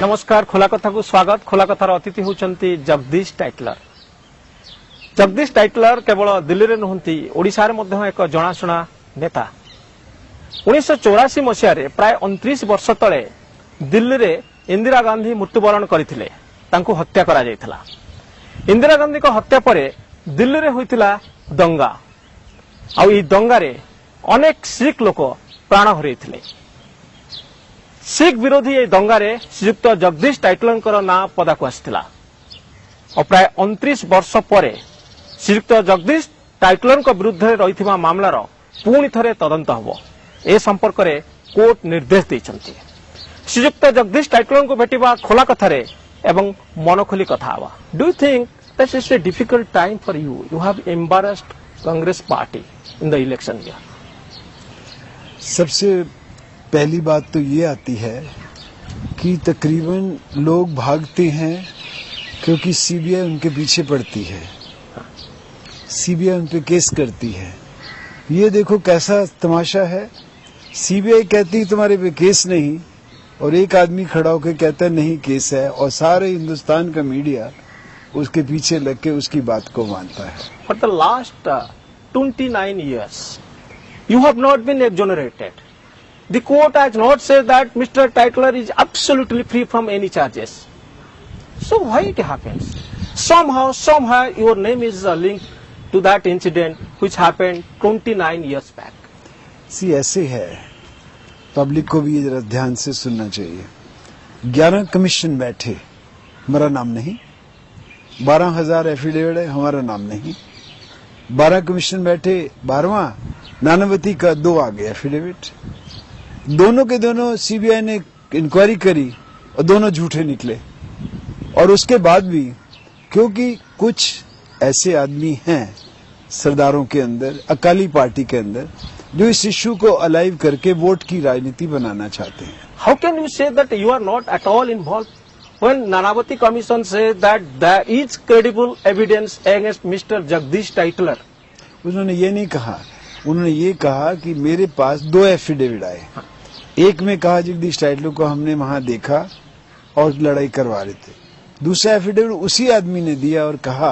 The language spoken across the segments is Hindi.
नमस्कार खोला कथा को स्वागत। खोला कथार अतिथि होचंती जगदीश टाइटलर। जगदीश टाइटलर केवल दिल्ली रे नहंती ओडिशा रे मध्य एक जनाशुना नेता। 1984 मसीह प्राय 29 वर्ष तले दिल्ली रे इंदिरा गांधी मृत्युवरण करथिले, तांको हत्या करा जायथिला। इंदिरा गांधी को हत्या परे दिल्ली रे होइतिला दंगा, आउ ई दंगा रे अनेक सिख लोक प्राण हरैथिले। सिख विरोधी ए दंगारे श्रीयुक्त जगदीश टाइटलर ना पदाक आसाला और प्राय 29 वर्ष पर श्रीयुक्त जगदीश टाइटलर विरुद्ध रही मामलार पुणी थे तदंत हम ए संपर्क में कोर्ट निर्देश देते। श्रीयुक्त जगदीश टाइटलर को भेटा खोला कथारे एवं मन खोली कथा हवा। Do you think that is a difficult time for you? You have embarrassed Congress party in the election year. सबसे पहली बात तो ये आती है कि तकरीबन लोग भागते हैं क्योंकि सीबीआई उनके पीछे पड़ती है, सीबीआई उन पे केस करती है। ये देखो कैसा तमाशा है, सीबीआई कहती है तुम्हारे पे केस नहीं और एक आदमी खड़ा होकर कहता है नहीं केस है, और सारे हिंदुस्तान का मीडिया उसके पीछे लग के उसकी बात को मानता है। For the last 29 years you have not been exonerated. The court has not said that Mr. Tytler is absolutely free from any charges. So why it happens? Somehow your name is linked to that incident which happened 29 years back. सी ऐसे है, पब्लिक को भी ये जरा ध्यान से सुनना चाहिए। 11 कमीशन बैठे, हमारा नाम नहीं। 12,000 एफिडेविट है, हमारा नाम नहीं। 12 कमीशन बैठे, 12वां नानावती का 2 आ गया एफिडेविट। दोनों के दोनों सीबीआई ने इंक्वायरी करी और दोनों झूठे निकले। और उसके बाद भी क्योंकि कुछ ऐसे आदमी हैं सरदारों के अंदर, अकाली पार्टी के अंदर, जो इस इश्यू को अलाइव करके वोट की राजनीति बनाना चाहते हैं। How can you say that you are not at all involved when Nanavati Commission says that there is credible evidence against Mr. Jagdish Tytler? उन्होंने ये नहीं कहा, उन्होंने ये कहा कि मेरे पास 2 एफिडेविट आए। एक में कहा जगदीश टाइटलर को हमने वहां देखा और लड़ाई करवा रहे थे। दूसरा एफिडेविट उसी आदमी ने दिया और कहा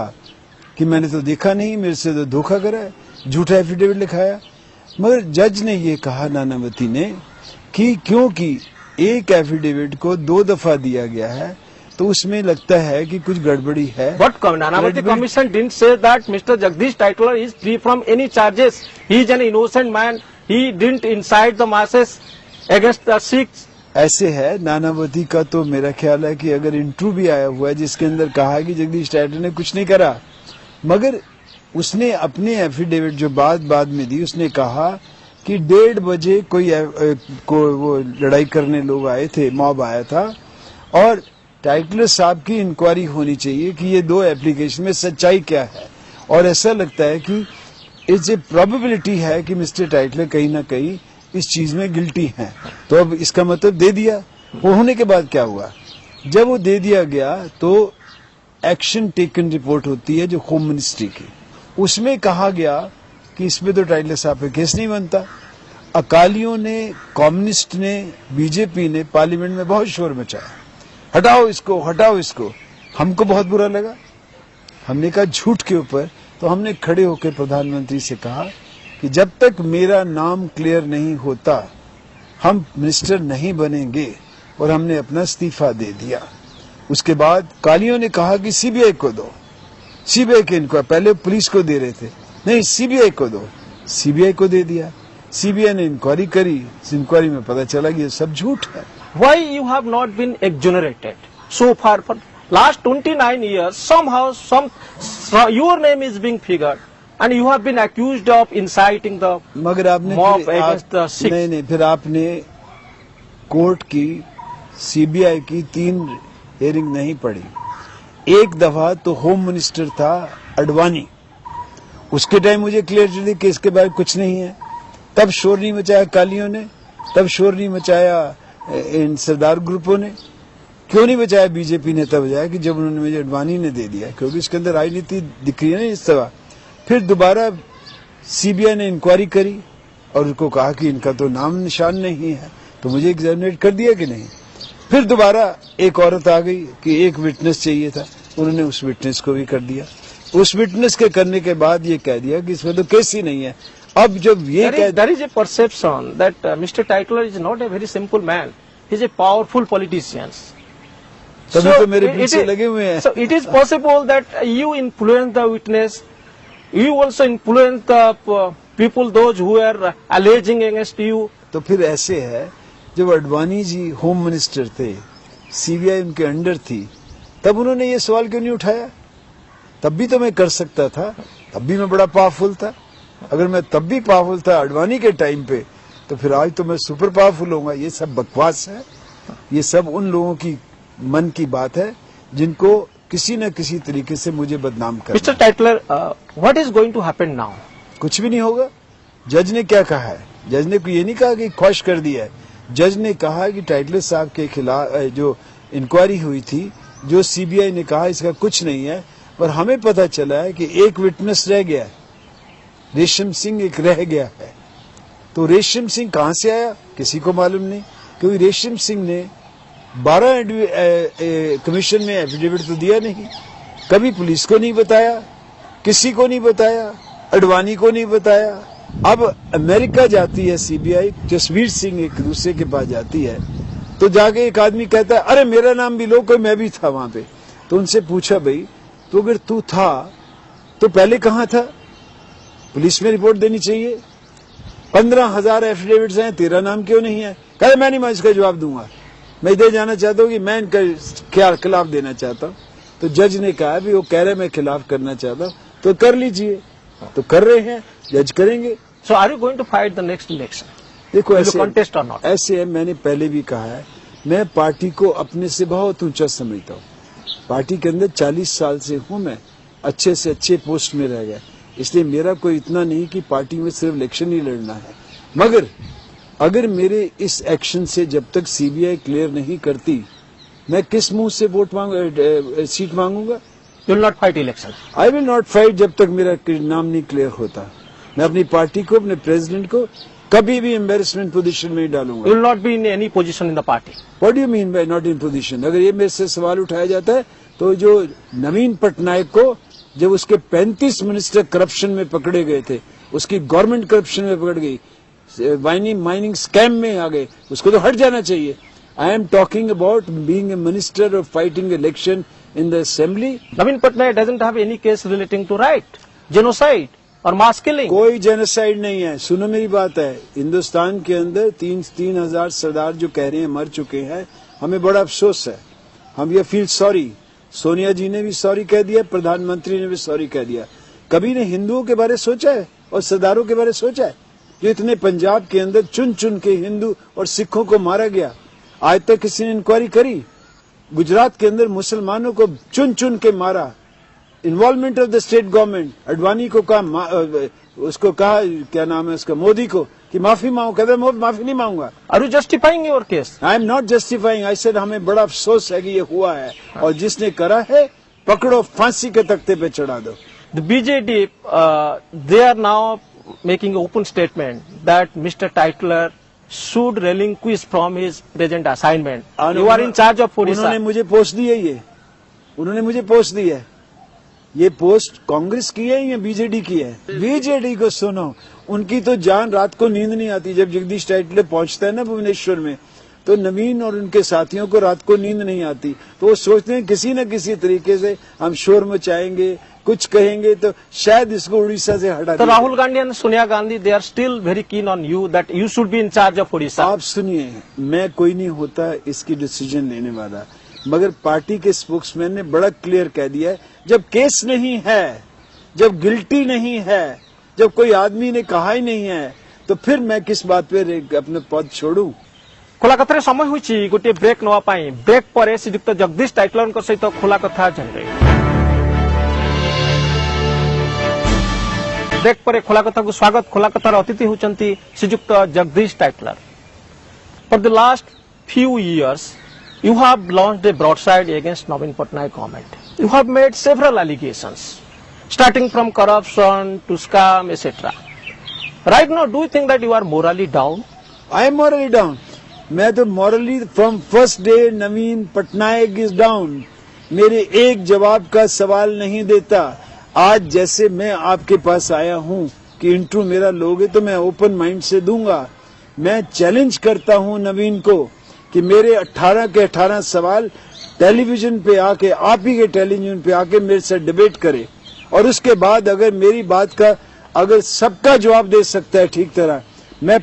कि मैंने तो देखा नहीं, मेरे से तो धोखा करा है, झूठा एफिडेविट लिखाया। मगर जज ने ये कहा, नानावती ने, कि क्योंकि एक एफिडेविट को 2 दफा दिया गया है तो उसमें लगता है कि कुछ गड़बड़ी है। But Nanavati Commission didn't say that Mr. Jagdish Tytler is free from any charges. He is an innocent man. He didn't incite the masses against the Sikhs. ऐसे है, नानावती का तो मेरा ख्याल है कि अगर इंटरव्यू भी आया हुआ है जिसके अंदर कहा कि जगदीश टाइटलर ने कुछ नहीं करा, मगर उसने अपने एफिडेविट जो बाद में दी, उसने कहा कि 1:30 बजे वो लड़ाई करने लोग आए थे, मॉब आया था, और टाइटलर साहब की इंक्वायरी होनी चाहिए कि ये 2 एप्लीकेशन में सच्चाई क्या है। और ऐसा लगता है कि इट्स ए प्रोबेबिलिटी है कि मिस्टर टाइटलर कहीं ना कहीं इस चीज में गिल्टी हैं। तो अब इसका मतलब दे दिया। वो होने के बाद क्या हुआ, जब वो दे दिया गया तो एक्शन टेकन रिपोर्ट होती है जो होम मिनिस्ट्री की, उसमें कहा गया कि इसमें तो टाइटलर साहब पे केस नहीं बनता। अकालियों ने, कम्युनिस्ट ने, बीजेपी ने पार्लियामेंट में बहुत शोर मचाया, हटाओ इसको, हटाओ इसको। हमको बहुत बुरा लगा, हमने कहा झूठ के ऊपर। तो हमने खड़े होकर प्रधानमंत्री से कहा कि जब तक मेरा नाम क्लियर नहीं होता हम मिनिस्टर नहीं बनेंगे, और हमने अपना इस्तीफा दे दिया। उसके बाद कालियों ने कहा कि सीबीआई को दो, सीबीआई के इनको, पहले पुलिस को दे रहे थे, नहीं सीबीआई को दो, सीबीआई को दे दिया। सीबीआई ने इंक्वायरी करी, इस इंक्वायरी में पता चला कि ये सब झूठ है। Why you have not been exonerated so far for last 29 years? Somehow your name is being figured and you have been accused of inciting the मगर आपने mob against the Sikhs. नहीं, फिर आपने कोर्ट की, सीबीआई की 3 हियरिंग नहीं पढ़ी। एक दफा तो होम मिनिस्टर था अडवाणी, उसके टाइम मुझे क्लियर थी कि इसके बारे में कुछ नहीं है। तब शोर नहीं मचाया कालियों ने, तब शोर नहीं मचाया इन सरदार ग्रुपों ने। क्यों नहीं बचाया बीजेपी ने? तब बजाया कि जब उन्होंने मुझे अडवाणी ने दे दिया, क्योंकि इसके अंदर राजनीति दिख रही है ना इस तरह। फिर दोबारा सीबीआई ने इंक्वायरी करी और उनको कहा कि इनका तो नाम निशान नहीं है, तो मुझे एग्जामिनेट कर दिया कि नहीं। फिर दोबारा एक औरत आ गई कि एक विटनेस चाहिए था, उन्होंने उस विटनेस को भी कर दिया। उस विटनेस के करने के बाद ये कह दिया कि इसमें तो केस ही नहीं है। अब जब ये there is a perception that Mr. Tytler is not a very simple man. He is a powerful politician. तभी तो मेरे पीछे लगे हुए हैं। So it is possible that you influence the witness, you also influence the people, those who are alleging against you. तो फिर ऐसे है, जब अडवाणी जी होम मिनिस्टर थे, सीबीआई उनके अंडर थी, तब उन्होंने ये सवाल क्यों नहीं उठाया? तब भी तो मैं कर सकता था, तब भी मैं बड़ा पावरफुल था। अगर मैं तब भी पावरफुल था अडवाणी के टाइम पे, तो फिर आज तो मैं सुपर पावरफुल होऊंगा। ये सब बकवास है, ये सब उन लोगों की मन की बात है जिनको किसी न किसी तरीके से मुझे बदनाम कर। Mister Tytler, what is going to happen now? कुछ भी नहीं होगा। जज ने क्या कहा है? जज ने ये नहीं कहा कि ख्वाहिश कर दिया है। जज ने कहा कि टाइटलर साहब के खिलाफ जो इंक्वायरी हुई थी, जो सीबीआई ने कहा इसका कुछ नहीं है, पर हमें पता चला है कि एक विटनेस रह गया है, रेशम सिंह एक रह गया है। तो रेशम सिंह कहां से आया किसी को मालूम नहीं, क्योंकि रेशम सिंह ने 12 कमीशन में एफिडेविट तो दिया नहीं, कभी पुलिस को नहीं बताया, किसी को नहीं बताया, अडवाणी को नहीं बताया। अब अमेरिका जाती है सीबीआई, जसवीर सिंह एक दूसरे के पास जाती है, तो जाके एक आदमी कहता है अरे मेरा नाम भी लो, कोई मैं भी था वहां पे। तो उनसे पूछा भाई तो अगर तू था तो पहले कहां था? पुलिस में रिपोर्ट देनी चाहिए। 15,000 एफिडेविट्स हैं, तेरा नाम क्यों नहीं है? कहते मैं नहीं, इसका जवाब दूंगा, मैं इधर जाना चाहता हूँ कि मैं इनका खिलाफ देना चाहता हूँ। तो जज ने कहा भी वो कह रहे मैं खिलाफ करना चाहता हूँ, तो कर लीजिए। तो कर रहे हैं, जज करेंगे। So are you going to fight the next election? देखो ऐसे कॉन्टेस्ट और नॉट? ऐसे है, मैंने पहले भी कहा है, मैं पार्टी को अपने से बहुत ऊंचा समझता हूँ। पार्टी के अंदर 40 साल से हूँ मैं, अच्छे से अच्छे पोस्ट में रह गया, इसलिए मेरा कोई इतना नहीं कि पार्टी में सिर्फ इलेक्शन ही लड़ना है। मगर अगर मेरे इस एक्शन से जब तक सीबीआई क्लियर नहीं करती, मैं किस मुंह से सीट मांगूंगा? You will not fight election? I will not fight जब तक मेरा नाम नहीं क्लियर होता। मैं अपनी पार्टी को, अपने प्रेसिडेंट को कभी भी एम्बेरसमेंट पोजीशन में ही डालूंगा। You will not be in any position in the party? What do you mean by not in position? अगर ये मेरे से सवाल उठाया जाता है तो जो नवीन पटनायक को जब उसके 35 मिनिस्टर करप्शन में पकड़े गए थे, उसकी गवर्नमेंट करप्शन में पकड़ गई, माइनिंग स्कैम में आ गए, उसको तो हट जाना चाहिए। I am talking about being a minister of fighting election in the assembly. Naveen Patnaik doesn't have any case relating to right, genocide और मास किलिंग? कोई जेनोसाइड नहीं है। सुनो मेरी बात है, हिंदुस्तान के अंदर 3,000 सरदार जो कह रहे हैं मर चुके हैं, हमें बड़ा अफसोस है। हम ये फील सॉरी। सोनिया जी ने भी सॉरी कह दिया, प्रधानमंत्री ने भी सॉरी कह दिया। कभी ने हिंदुओं के बारे सोचा है और सरदारों के बारे सोचा है? जो इतने पंजाब के अंदर चुन चुन के हिंदू और सिखों को मारा गया, आज तक किसी ने इंक्वायरी करी? गुजरात के अंदर मुसलमानों को चुन चुन के मारा, involvement of the state government. Advani को कहा, उसको कहा क्या नाम है उसका, मोदी को, कि माफी मांगो, कहते माफी नहीं मांगूंगा। Are you justifying your case? I am not justifying, I said हमें बड़ा अफसोस है कि ये हुआ है, और जिसने करा है पकड़ो, फांसी के तख्ते पे चढ़ा दो। The BJD, they are now making open statement that Mr. Tytler should relinquish from his present assignment. You are in charge of Odisha. उन्होंने मुझे पोस्ट दी है, ये उन्होंने मुझे पोस्ट दी है। ये पोस्ट कांग्रेस की है या बीजेडी की है? बीजेडी को सुनो, उनकी तो जान रात को नींद नहीं आती। जब जगदीश टाइटलर पहुंचता है ना भुवनेश्वर में, तो नवीन और उनके साथियों को रात को नींद नहीं आती, तो वो सोचते हैं किसी न किसी तरीके से हम शोर मचाएंगे, कुछ कहेंगे तो शायद इसको उड़ीसा से हटा। तो Rahul Gandhi and Sonia Gandhi, they are still very keen on you that you should be in charge of Orissa. आप सुनिए, मैं कोई नहीं होता इसकी डिसीजन लेने वाला, मगर पार्टी के स्पोक्समैन ने बड़ा क्लियर कह दिया है, जब केस नहीं है, जब गिल्टी नहीं है, जब कोई आदमी ने कहा ही नहीं है, तो फिर मैं किस बात पे अपने पद छोड़ू? खोला कथार समय हुई गोटे ब्रेक नवा पाई। ब्रेक पर श्रीयुक्त जगदीश टाइटलर सहित खोला कथा जानवे। ब्रेक पर खोला कथा को स्वागत। खोला कथार अतिथि होचंती श्रीयुक्त Jagdish Tytler. For the last few years you have launched a broadside against Navin Patnaik government. You have made several allegations starting from corruption to scam, etc. Right now, do you think that you are morally down? I am morally down. मैं तो morally from first day Naveen Patnaik is down, मेरे एक जवाब का सवाल नहीं देता। आज जैसे मैं आपके पास आया हूं कि इंटरव्यू मेरा लोगे तो मैं ओपन माइंड से दूंगा। मैं चैलेंज करता हूं नवीन को कि मेरे 18 के 18 सवाल टेलीविजन पे आके, आप ही के टेलीविजन पे आके मेरे से डिबेट करे, और उसके बाद अगर मेरी बात का अगर सबका जवाब दे सकता है ठीक तरह, मैं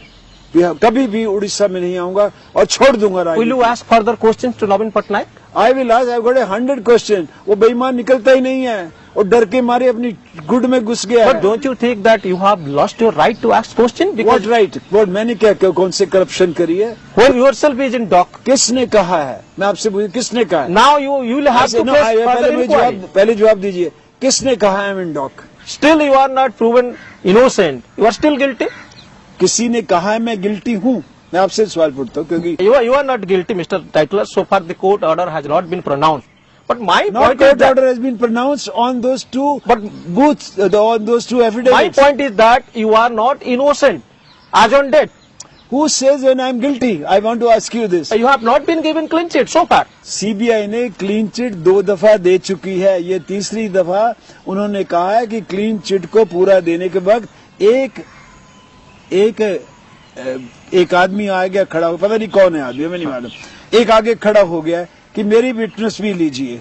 कभी भी उड़ीसा में नहीं आऊंगा और छोड़ दूंगा राजनीति। Will you ask further questions to Navin Patnaik? I will ask, I've got 100 question। वो बेईमान निकलता ही नहीं है, और डर के मारे अपनी गुड में घुस गया But है। don't you think that you have lost your right to ask question? Because What right? What मैंने क्या कौन से करप्शन करी है? when yourself is in dock, किसने कहा है? मैं आपसे पूछूं किसने कहा है? now you will have to No, face further inquiry. पहले जवाब दीजिए, किसने कहा है इन dock? Still you are not proven innocent. You are still guilty. किसी ने कहा है मैं गिल्टी हूँ? मैं आपसे सवाल पूछता हूँ क्योंकि You are not guilty, Mr. Titler. So far the court order has not been pronounced. But my not point is court that, order has been pronounced on those two But booths, on those two my affidavits. point is that you are not innocent as on date. Who says when I am guilty? I want to ask you this. You have not been given clean sheet so far. CBI ने क्लीन चिट 2 दफा दे चुकी है, ये तीसरी दफा उन्होंने कहा है कि क्लीन चिट को पूरा देने के बाद एक आदमी आ गया खड़ा हो, पता नहीं कौन है आदमी, हमें नहीं मालूम, एक आगे खड़ा हो गया कि मेरी विटनेस भी लीजिए,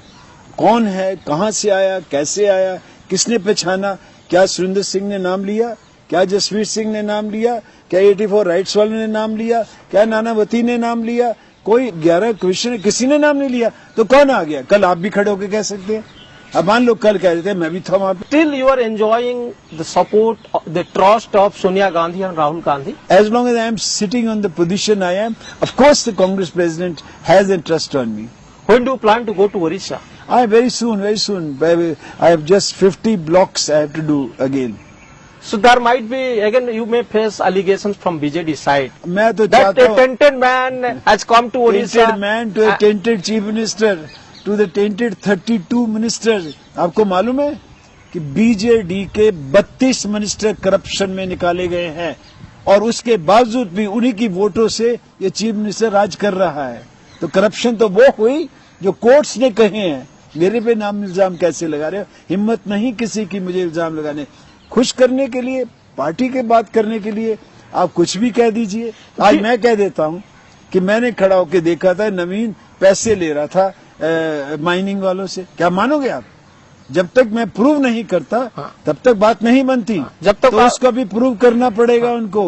कौन है, कहां से आया, कैसे आया, किसने पहचाना, क्या सुरेंद्र सिंह ने नाम लिया, क्या जसवीर सिंह ने नाम लिया, क्या 84 राइट्स वाले ने नाम लिया, क्या नानावती ने नाम लिया, कोई 11 क्वेश्चन किसी ने नाम नहीं लिया, तो कौन आ गया? कल आप भी खड़े होकर कह सकते हैं। अब मान लो कल कह देते हैं मैं भी था वहां पे। Still you are enjoying the support, the trust of Sonia Gandhi and Rahul Gandhi. As long as I am sitting on the position I am, of course the Congress president has a trust on me. When do you plan to go to Orissa? Very soon, very soon. I have just 50 blocks I have to do again. So there might be, again you may face allegations from BJD side. मैं तो That चाहता a हूँ tainted man has come to Orissa. tainted man to a tainted chief minister to the tainted 32 ministers. आपको मालूम है कि बीजेडी के 32 मिनिस्टर करप्शन में निकाले गए हैं, और उसके बावजूद भी उन्हीं की वोटों से ये चीफ मिनिस्टर राज कर रहा है। तो करप्शन तो वो हुई जो कोर्ट्स ने कहे हैं। मेरे पे नाम इल्जाम कैसे लगा रहे हो? हिम्मत नहीं किसी की मुझे इल्जाम लगाने। खुश करने के लिए, पार्टी के बात करने के लिए आप कुछ भी कह दीजिए। आज मैं कह देता हूं कि मैंने खड़ा होकर देखा था नवीन पैसे ले रहा था माइनिंग वालों से। क्या मानोगे आप? जब तक मैं प्रूव नहीं करता तब तक बात नहीं बनती। जब तक तो उसका भी प्रूव करना पड़ेगा उनको।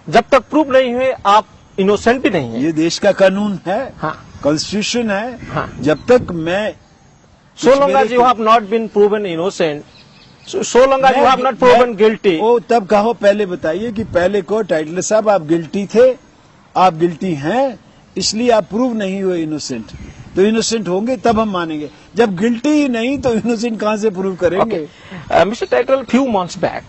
जब तक प्रूव नहीं हुए आप इनोसेंट भी नहीं है। ये देश का कानून है, हाँ। कॉन्स्टिट्यूशन है। हाँ। जब तक मैं so long as you have not been proven innocent, so long as you have not proven guilty. ओ तब कहो, पहले बताइए कि पहले को टाइटलर साहब आप गिल्टी थे, आप गिल्टी हैं, इसलिए आप प्रूव नहीं हुए इनोसेंट। तो इनोसेंट होंगे तब हम मानेंगे। जब गिल्टी ही नहीं तो इनोसेंट कहां से प्रूव करेंगे? Mr. Titler, few months back,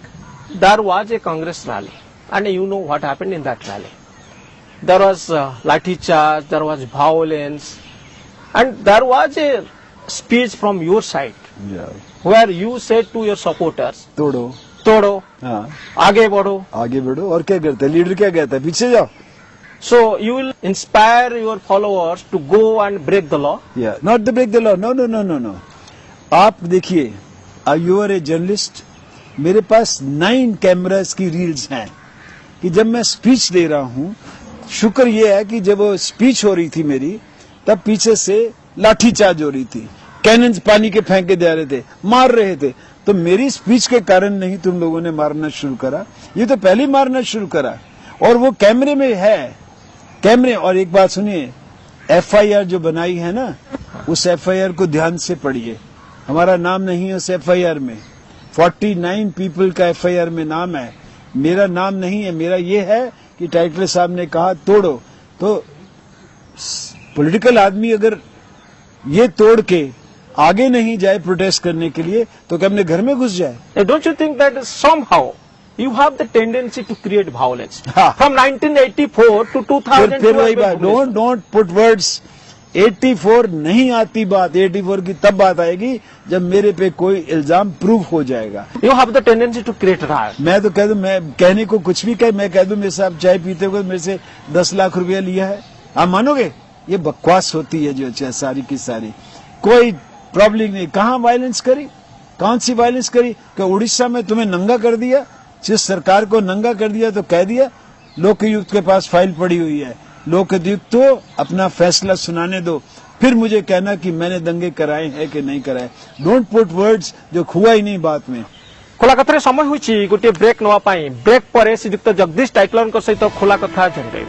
there was a Congress rally, and you know what happened in that rally. There was lathi charge, there was violence, and there was a speech from your side where you said to your supporters, तोड़ो, हाँ, आगे बढ़ो। आगे बढ़ो। और क्या करता है लीडर? क्या कहता है? पीछे जाओ। So you will inspire your followers to go and break the law. Yeah, not to break the law. No. आप देखिए, you are a journalist. मेरे पास 9 कैमरास की रील्स हैं कि जब मैं स्पीच दे रहा हूँ, शुक्र ये है कि जब वो स्पीच हो रही थी मेरी, तब पीछे से लाठी चार्ज हो रही थी, कैनन्स पानी के फेंके जा रहे थे, मार रहे थे। तो मेरी स्पीच के कारण नहीं तुम लोगों ने मारना शुरू करा, ये तो पहले मारना शुरू करा। और वो कैमरे में है, कैमरे। और एक बात सुनिए, एफआईआर जो बनाई है ना, उस एफआईआर को ध्यान से पढ़िए। हमारा नाम नहीं है उस एफआईआर में। 49 पीपल का एफआईआर में नाम है, मेरा नाम नहीं है। मेरा ये है कि टाइटलर साहब ने कहा तोड़ो, तो पॉलिटिकल आदमी अगर ये तोड़ के आगे नहीं जाए प्रोटेस्ट करने के लिए, तो क्या अपने घर में घुस जाए? Don't you think that somehow you have the tendency to create violence? हाँ। From 1984 to 2000. फिर वही बात, डोंट पुट वर्ड्स। 84 नहीं आती बात। 84 की तब बात आएगी जब मेरे पे कोई इल्जाम प्रूव हो जाएगा। You have the tendency to create riot. मैं तो कह दूं, मैं कहने को कुछ भी कह, मैं कह दूं मेरे साहब चाय पीते हुए मेरे से 10 लाख रुपया लिया है, आप मानोगे? ये बकवास होती है जो सारी की सारी, कोई प्रॉब्लम नहीं। कहाँ वायलेंस करी, कौन सी वायलेंस करी? कि उड़ीसा में तुम्हें नंगा कर दिया, जिस सरकार को नंगा कर दिया तो कह दिया लोकायुक्त के पास फाइल पड़ी हुई है, लोकायुक्त तो अपना फैसला सुनाने दो, फिर मुझे कहना कि मैंने दंगे कराए हैं कि नहीं कराए। डोंट पुट वर्ड्स जो हुआ ही नहीं बात में। खोला कथार समय होइछि गोटे ब्रेक नवा पाई। ब्रेक पर श्रीयुक्त जगदीश टाइटलर सहित खोला कथा जणिबे।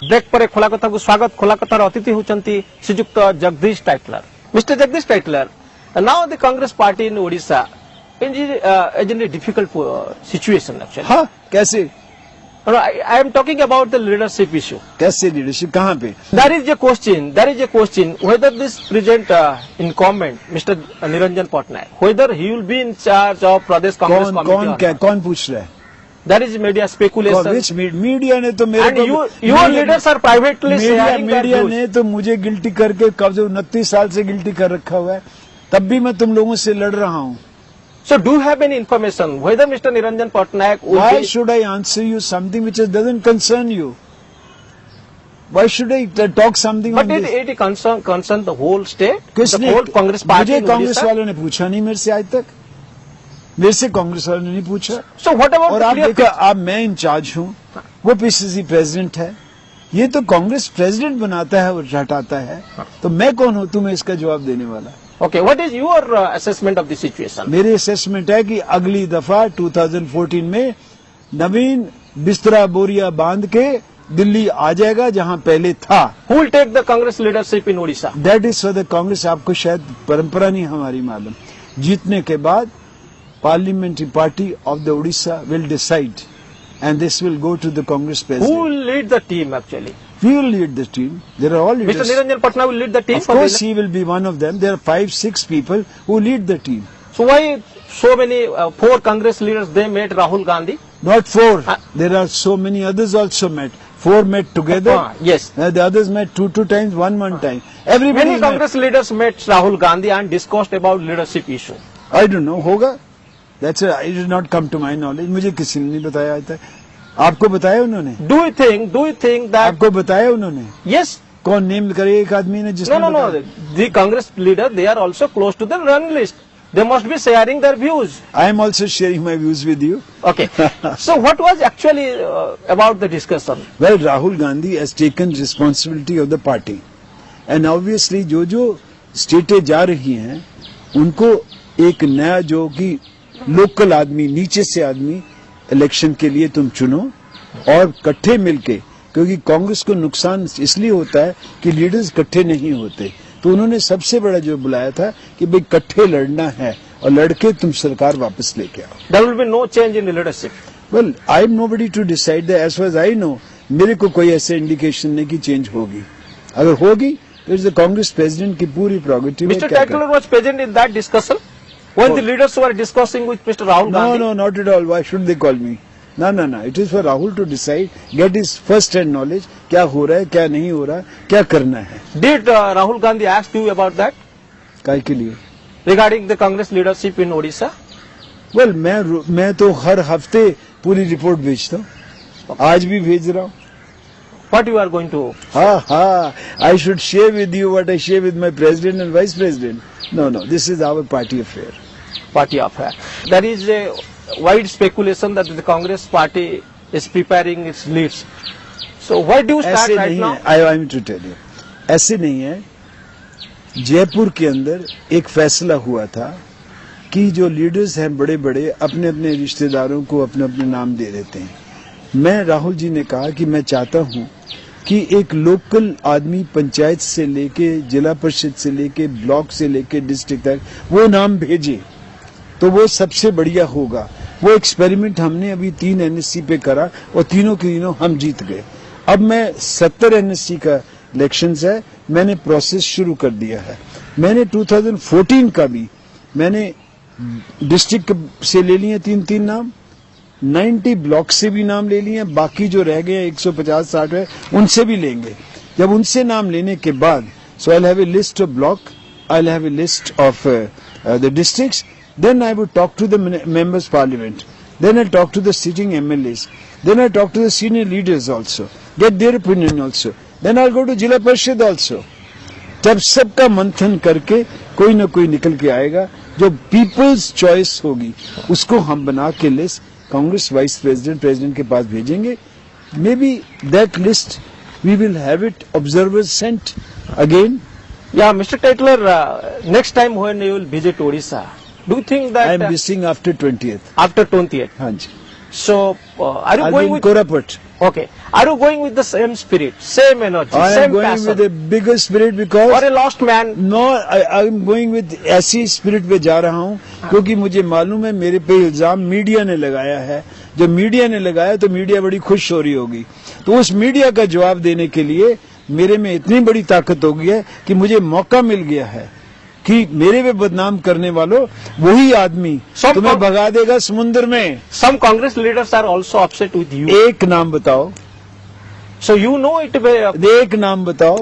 ब्रेक पर खोला कथा को स्वागत। खोला कथार अतिथि होचंती श्रीयुक्त Jagdish Tytler. Mister Jagdish Tytler, now the Congress party in Odisha is in a difficult situation actually. हाँ, कैसे? I am talking about the leadership issue. कैसे लीडरशिप, कहाँ पे? There is a question whether this present incumbent Mr. Niranjan Patnaik, whether he will be in charge of Pradesh Congress committee. कौन पूछ रहा है? There is media speculation. Media ने तो मेरे and your leaders are privately sharing their media views. ने तो मुझे गिल्टी करके कब से 29 साल से गिल्टी कर रखा हुआ है, तब भी मैं तुम लोगों से लड़ रहा हूँ। So do you have any information whether Mr. Niranjan Patnaik will Why be... should I answer you something which doesn't concern you? Why should I talk something But on this? it concern the whole state, the किसने? whole Congress party मुझे in कांग्रेस Odisha. वालों ने पूछा नहीं मेरे से आज तक, मेरे से कांग्रेस वालों ने नहीं पूछा। So what about और the आप clear देखो, अब मैं इंचार्ज हूँ, वो पीसीसी प्रेसिडेंट है, ये तो कांग्रेस प्रेसिडेंट बनाता है और हटाता है, तो मैं कौन हूँ तुम्हें इसका जवाब देने वाला? Okay, what is your assessment of the situation? मेरी असेसमेंट है कि अगली दफा 2014 में नवीन बिस्तरा बोरिया बांध के दिल्ली आ जाएगा जहां पहले था। Who will take the Congress leadership in Odisha? That is for the Congress. आपको शायद परंपरा नहीं हमारी मालूम, जीतने के बाद parliamentary party of the Orissa will decide and this will go to the Congress Who president. will lead the team actually? We will lead the team. There are all leaders. Mr. Niranjan Patnaik will lead the team Of for course, the... he will be one of them. There are 5-6 people who lead the team. So why so many 4 Congress leaders they met Rahul Gandhi? Not 4. There are so many others also met. 4 met together. Yes. The others met two times, one time. Everybody Many Congress leaders met Rahul Gandhi and discussed about leadership issue. I don't know. होगा. That's it did not come to my knowledge. मुझे किसी ने नहीं बताया आज तक। आपको बताया उन्होंने? Do you think that... आपको बताया उन्होंने? Yes. कौन नेम करे एक आदमी ने जिसने No. The Congress leader, they are also close to the run list. They must be sharing their views. I am also sharing my views with you. Okay. So what was actually about the discussion? Well, Rahul Gandhi has taken responsibility of the party. And obviously जो स्टेटें जा रही हैं उनको एक नया जो कि लोकल आदमी, नीचे से आदमी इलेक्शन के लिए तुम चुनो और इकट्ठे मिलके, क्योंकि कांग्रेस को नुकसान इसलिए होता है कि लीडर्स इकट्ठे नहीं होते, तो उन्होंने सबसे बड़ा जो बुलाया था कि भाई इकट्ठे लड़ना है और लड़के तुम सरकार वापस लेके आओ। There will be no change in the leadership. Well, I am nobody to decide that. As far as I know, मेरे को कोई ऐसे इंडिकेशन नहीं कि चेंज होगी। अगर होगी तो इस कांग्रेस प्रेसिडेंट की पूरी प्रोगेटिव है। Mr. Tackler was present in that discussion when the leaders were discussing with Mr. Rahul Gandhi. No, not at all. Why should they call me? No. It is for Rahul to decide, get his first-hand knowledge, क्या हो रहा है, क्या नहीं हो रहा, क्या करना है। Did Rahul Gandhi ask you about that? काय के लिए? Regarding the Congress leadership in Odisha? Well, मैं तो हर हफ्ते पूरी रिपोर्ट भेजता हूँ, आज भी भेज रहा हूँ। What you are going to? I should share with you what I share with my president and vice president. No, this is our party affair. Party affair. There is a wide speculation that the Congress party is preparing its leads. So why do you start ऐसे right नहीं now? है, I am to tell you, ऐसे नहीं है। जयपुर के अंदर एक फैसला हुआ था कि जो लीडर्स हैं बड़े बड़े अपने अपने रिश्तेदारों को अपने अपने नाम दे देते हैं। मैं राहुल जी ने कहा कि मैं चाहता हूँ कि एक लोकल आदमी पंचायत से लेके जिला परिषद से लेके ब्लॉक से लेके डिस्ट्रिक्ट तक वो नाम भेजे तो वो सबसे बढ़िया होगा। वो एक्सपेरिमेंट हमने अभी 3 एनएससी पे करा और तीनों के तीनों हम जीत गए। अब मैं 70 एनएससी का इलेक्शंस है, मैंने प्रोसेस शुरू कर दिया है। मैंने 2014 का भी मैंने डिस्ट्रिक्ट से ले लिए 3 नाम, 90 ब्लॉक से भी नाम ले लिए, बाकी जो रह गए 150-60 है उनसे भी लेंगे। जब उनसे नाम लेने के बाद so I have a list of block, I have a list of the districts, then I would talk to the members parliament Then I'll talk to the sitting MLAs. Then I'll talk to the senior leaders also. Get their opinion also. Then I'll go to Jila Parishad also. जब सबका मंथन करके कोई ना कोई निकल के आएगा, जो पीपल्स चॉइस होगी उसको हम बना के list Congress vice president president के पास भेजेंगे. Maybe that list we will have it observers sent again. Yeah, Mr. Tatler, next time when you will visit Odisha, do you think that I am visiting after 20th. after 20th? हाँ जी. So, are you I'll be going in with? Koraput. Okay, are you going with the same spirit, same energy, I am same going passion, with a bigger spirit because or a lost man? No I am going with ऐसी स्पिरिट पे जा रहा हूँ क्योंकि मुझे मालूम है मेरे पे इल्जाम मीडिया ने लगाया है. जो मीडिया ने लगाया तो मीडिया बड़ी खुश हो रही होगी. तो उस मीडिया का जवाब देने के लिए मेरे में इतनी बड़ी ताकत हो गई है कि मुझे मौका मिल गया है कि मेरे पे बदनाम करने वालों वही आदमी तुम्हें भगा देगा समुद्र में. Some Congress leaders are also upset with you. एक नाम बताओ. So you know it. एक नाम बताओ.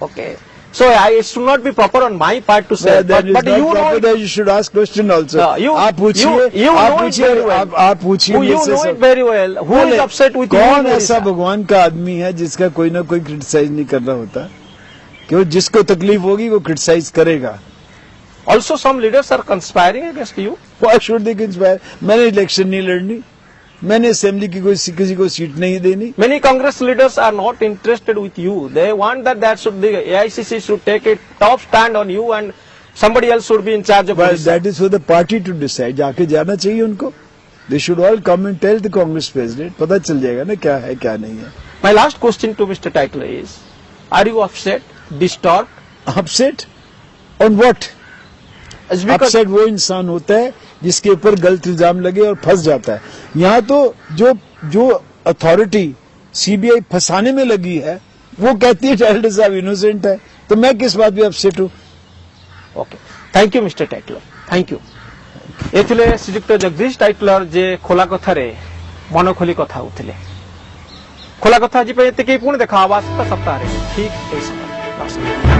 Okay. So it should not be proper on my part to say, That is but not you know proper it. that you should ask question also. आप you know आप पूछिए you मुझसे know सब. it very well. Who is upset with you? कौन in ऐसा Odisha? भगवान का आदमी है जिसका कोई ना कोई क्रिटिसाइज नहीं कर रहा होता. कि वो जिसको तकलीफ होगी वो क्रिटिसाइज करेगा. Also, some leaders are conspiring against you. Why should they conspire? मैंने इलेक्शन नहीं लड़नी. मैंने असेंबली की किसी को सीट नहीं देनी. Many Congress leaders are not interested with you. They want that the AICC should take a top stand on you and somebody else should be in charge of But Odisha. that is for the party to decide. जाके जाना चाहिए उनको. They should all come and tell the Congress president. पता चल जाएगा ना क्या है क्या नहीं है. My last question to Mr. Tatler is, are you upset, disturbed? Upset on what? It's because upset वो इंसान होता है जिसके ऊपर गलत इल्जाम लगे और फंस जाता है. यहाँ तो जो अथॉरिटी सीबीआई फंसाने में लगी है वो कहती है टाइटलर साहब इनोसेंट है. तो मैं किस बात पे अपसेट हूँ. Okay. Thank you, Mr. Tatler. Thank you. एथिले श्रीयुक्त जगदीश टाइटलर जे खोला कथारे मन खोली कथा होथिले. खोला कथा जी पे एतिके पुणी देखा आवाज सप्ताह ठीक ए समय. नमस्कार.